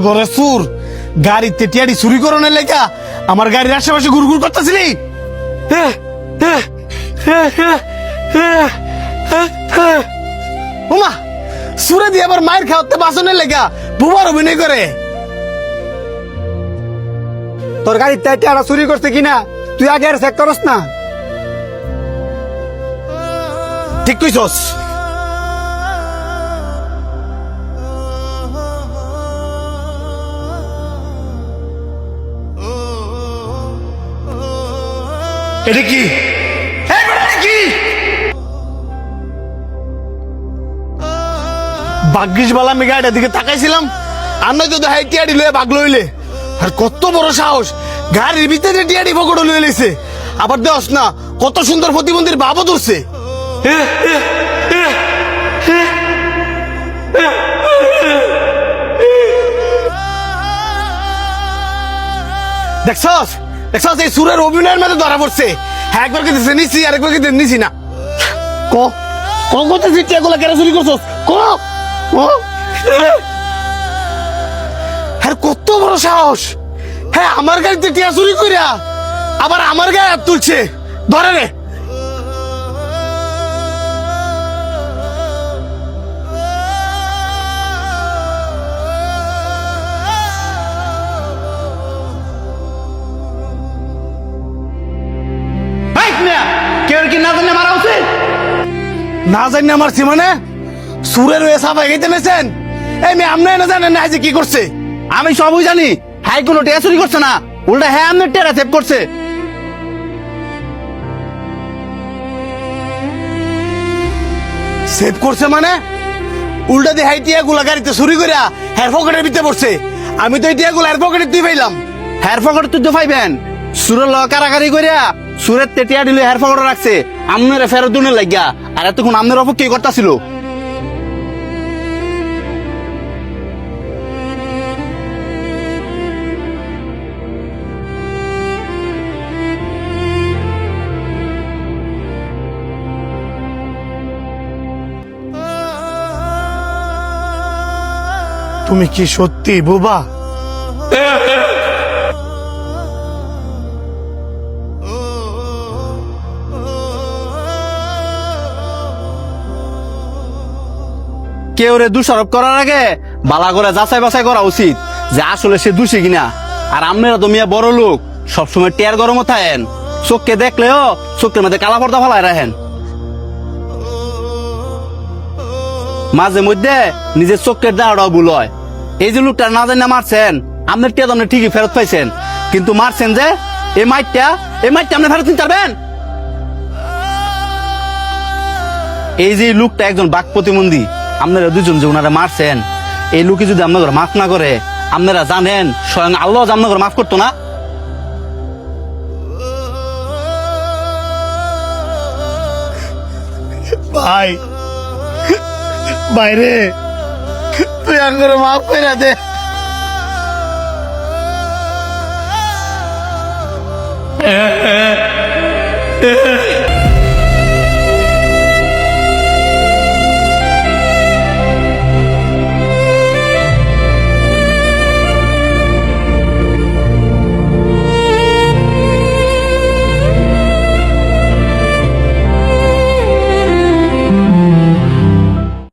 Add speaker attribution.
Speaker 1: ঘরে সুর গাড়িতে টিয়াডি চুরি করনের লেখা আমার গাড়ির আশেপাশে ঘুরঘুর করতেছিলি? ওমা, সুরে দিয়ে আবার মায়ের খাওয়াতে বাসনের লেখা বুবার অভিনয় করে।
Speaker 2: তোর গাড়িতে টিয়াটা চুরি করছে কিনা তুই আগে আর চেক করস না?
Speaker 1: ঠিক কইছস। এটা কি? কি ভাগ্যিস বালা আমি গাড়িটার দিকে তাকাইছিলাম, আর নয়তো তো হাই টিয়াডি লয়ে ভাগ লইলে। আর কত বড় সাহস, গাড়ির ভিতরে টিয়াডি পকেট লয়ে লইছে। আবার দেওস না কত সুন্দর প্রতিবন্ধীর ভাবও ধরছে। দেখছস দেখছস, এই সুরের অভিনয়ের মধ্যে ধরা পড়ছে। হ্যাঁ, একবার কিন্তু নিছি আর একবার কিন্তু নিছি না। ক ক করতেছিস টিয়াগুলা কেন চুরি করছস? ক আর কত বড় সাহস! হ্যাঁ, আমার গাড়িতে টিয়া চুরি কইরা আবার আমার গায়ে হাত তুলছে। ধরে রে। না জানি না মারছি মানে সুরের হয়ে সাফাই গাইতে নেছেন। এই মেয়ে আপনি না জানেন না যে কি করছে?
Speaker 3: আমি সবই জানি। হাই কোনো টেয়া চুরি করছে না, উল্টা হ্যাঁ আমনের টেরা সেভ করছে।
Speaker 1: সেভ করছে মানে? উল্টা দিয়ে হাই টিয়া গুলা গাড়িতে চুরি করিয়া হেয়ার পকেটের ভিতরে পড়ছে। আমি তো এই টিয়া গুলা হেয়ার পকেটে দিয়ে পাইলাম।
Speaker 3: হেয়ার পকেট তুই তো পাইবেন। সুরের ল কারাকারি করিয়া সুরের টেটিয়া দিলে হেয়ার পকেটে রাখছে আমনের ফেরত দুনের লাগিয়া। আর এতক্ষণ আমনের অপেক্ষা করতেছিল।
Speaker 1: তুমি কি সত্যি বুবা?
Speaker 3: কেউ রে দোষারোপ করার আগে বালা করে যাচাই বাছাই করা উচিত যে আসলে সে দোষী কিনা। আর আপনারা তো মিয়া বড় লোক, সবসময় টেয়ার গরম থাকেন। চোখকে দেখলেও চোখের মধ্যে কালা পর্দা ফেলায় রাখেন। মাঝে মধ্যে নিজের চোখের দাঁড়াও ভুল হয়। এই যে লোকটা না জানি না মারছেন, আপনার টিয়া তো আপনি ঠিকই ফেরত পাইছেন, কিন্তু মারছেন যে এই মাইটটা আপনি ফেরত নিতে পারবেন? এই যে লোকটা একজন বাক প্রতিবন্ধী, আপনারা দুজন যে ওনারা মারছেন, এই লোকে যদি আপনাদের মাফ না করে, আপনারা জানেন স্বয়ং আল্লাহ আপনাদের মাফ করতো না?
Speaker 1: ভাই বাইরে তুই আঙ্গুরে মাফ করে দে।